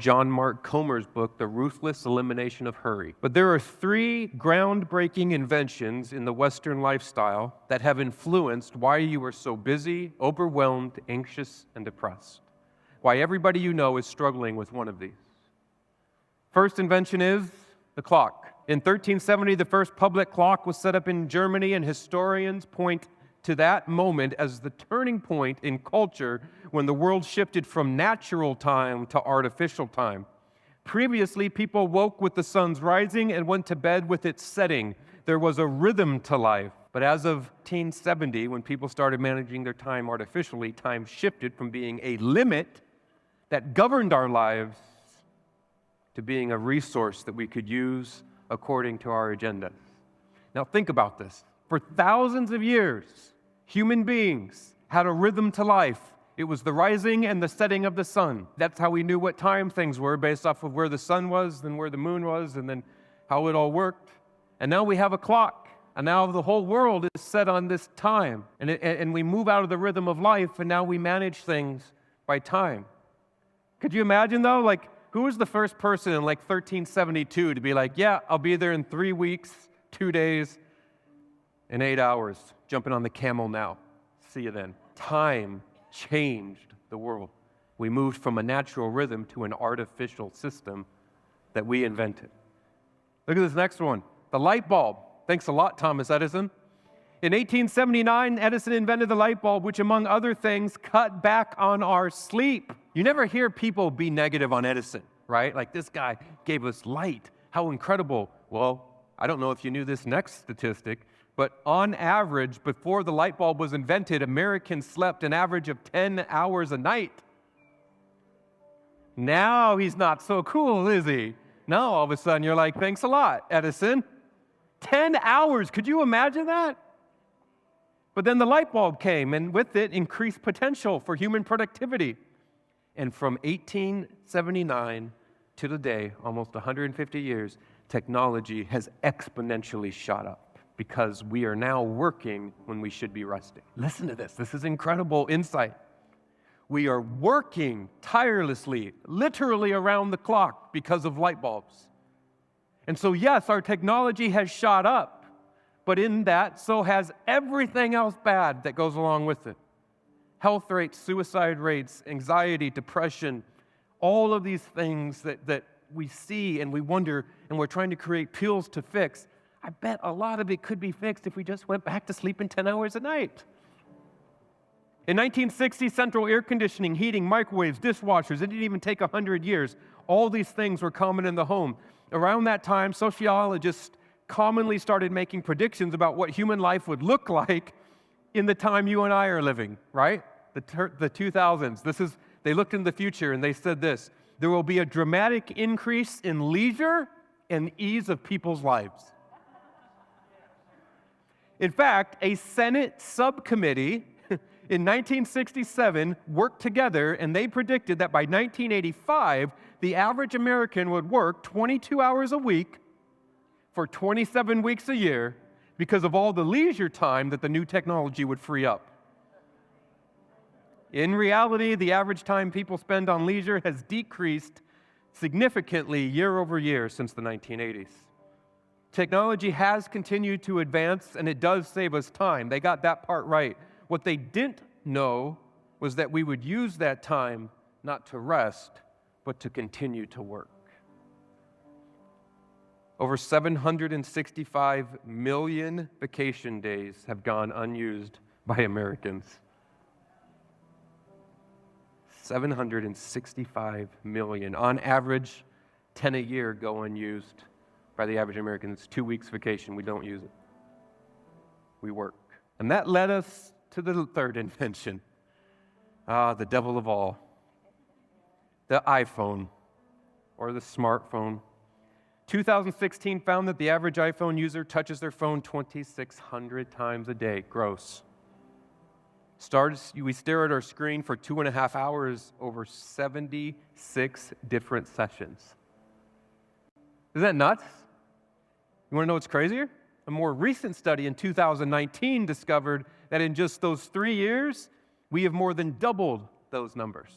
John Mark Comer's book, The Ruthless Elimination of Hurry. But there are 3 groundbreaking inventions in the Western lifestyle that have influenced why you are so busy, overwhelmed, anxious, and depressed. Why everybody you know is struggling with one of these. First invention is the clock. In 1370, the first public clock was set up in Germany, and historians point to that moment as the turning point in culture when the world shifted from natural time to artificial time. Previously, people woke with the sun's rising and went to bed with its setting. There was a rhythm to life. But as of 1870, when people started managing their time artificially, time shifted from being a limit that governed our lives to being a resource that we could use according to our agenda. Now think about this. For thousands of years, human beings had a rhythm to life. It was the rising and the setting of the sun. That's how we knew what time things were, based off of where the sun was, then where the moon was, and then how it all worked. And now we have a clock, and now the whole world is set on this time. And we move out of the rhythm of life, and now we manage things by time. Could you imagine, though, who was the first person in 1372 to be like, yeah, I'll be there in 3 weeks, 2 days, and 8 hours, jumping on the camel now. See you then. Time changed the world. We moved from a natural rhythm to an artificial system that we invented. Look at this next one, the light bulb. Thanks a lot, Thomas Edison. In 1879, Edison invented the light bulb, which, among other things, cut back on our sleep. You never hear people be negative on Edison, right? Like, this guy gave us light. How incredible. Well, I don't know if you knew this next statistic, but on average, before the light bulb was invented, Americans slept an average of 10 hours a night. Now he's not so cool, is he? Now all of a sudden you're like, thanks a lot, Edison. 10 hours, could you imagine that? But then the light bulb came, and with it, increased potential for human productivity. And from 1879 to today, almost 150 years, technology has exponentially shot up because we are now working when we should be resting. Listen to this. This is incredible insight. We are working tirelessly, literally around the clock because of light bulbs. And so, yes, our technology has shot up. But in that, so has everything else bad that goes along with it. Health rates, suicide rates, anxiety, depression, all of these things that we see and we wonder, and we're trying to create pills to fix. I bet a lot of it could be fixed if we just went back to sleeping 10 hours a night. In 1960, central air conditioning, heating, microwaves, dishwashers, it didn't even take 100 years. All these things were common in the home. Around that time, sociologists commonly started making predictions about what human life would look like in the time you and I are living, right? The 2000s. They looked in the future and they said this: there will be a dramatic increase in leisure and ease of people's lives. In fact, a Senate subcommittee in 1967 worked together, and they predicted that by 1985, the average American would work 22 hours a week for 27 weeks a year because of all the leisure time that the new technology would free up. In reality, the average time people spend on leisure has decreased significantly year over year since the 1980s. Technology has continued to advance, and it does save us time. They got that part right. What they didn't know was that we would use that time not to rest, but to continue to work. Over 765 million vacation days have gone unused by Americans. 765 million. On average, 10 a year go unused by the average American. It's 2 weeks vacation. We don't use it. We work. And that led us to the third invention. The devil of all. The iPhone, or the smartphone. 2016 found that the average iPhone user touches their phone 2,600 times a day. Gross. We stare at our screen for 2.5 hours over 76 different sessions. Isn't that nuts? You want to know what's crazier? A more recent study in 2019 discovered that in just those 3 years, we have more than doubled those numbers.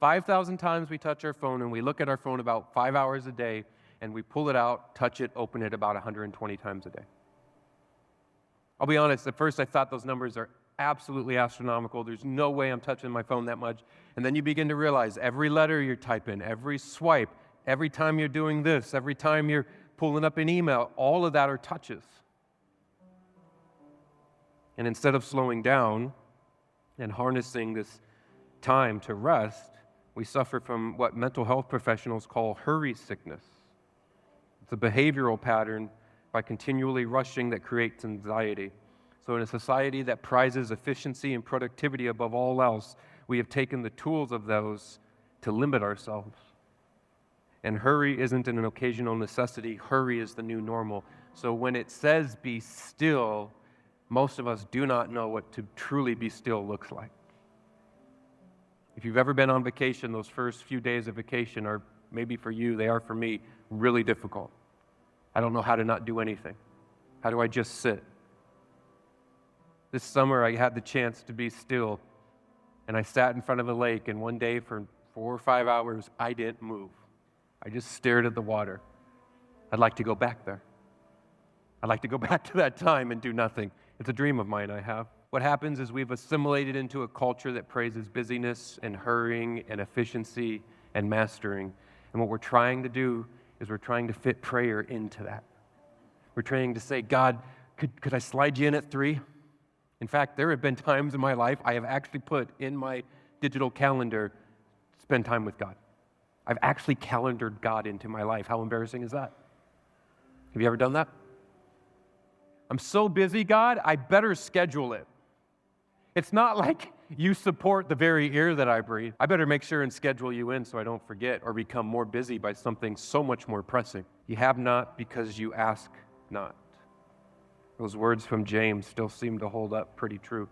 5,000 times we touch our phone, and we look at our phone about 5 hours a day, and we pull it out, touch it, open it about 120 times a day. I'll be honest, at first I thought those numbers are absolutely astronomical. There's no way I'm touching my phone that much. And then you begin to realize every letter you're typing, every swipe, every time you're doing this, every time you're pulling up an email, all of that are touches. And instead of slowing down and harnessing this time to rest, we suffer from what mental health professionals call hurry sickness. It's a behavioral pattern by continually rushing that creates anxiety. So in a society that prizes efficiency and productivity above all else, we have taken the tools of those to limit ourselves. And hurry isn't an occasional necessity. Hurry is the new normal. So when it says be still, most of us do not know what to truly be still looks like. If you've ever been on vacation, those first few days of vacation are, maybe for you, they are for me, really difficult. I don't know how to not do anything. How do I just sit? This summer, I had the chance to be still, and I sat in front of a lake, and one day for 4 or 5 hours, I didn't move. I just stared at the water. I'd like to go back there. I'd like to go back to that time and do nothing. It's a dream of mine I have. What happens is we've assimilated into a culture that praises busyness and hurrying and efficiency and mastering. And what we're trying to do is we're trying to fit prayer into that. We're trying to say, God, could I slide you in at 3? In fact, there have been times in my life I have actually put in my digital calendar, spend time with God. I've actually calendared God into my life. How embarrassing is that? Have you ever done that? I'm so busy, God, I better schedule it. It's not like you support the very air that I breathe. I better make sure and schedule you in so I don't forget or become more busy by something so much more pressing. You have not because you ask not. Those words from James still seem to hold up pretty true.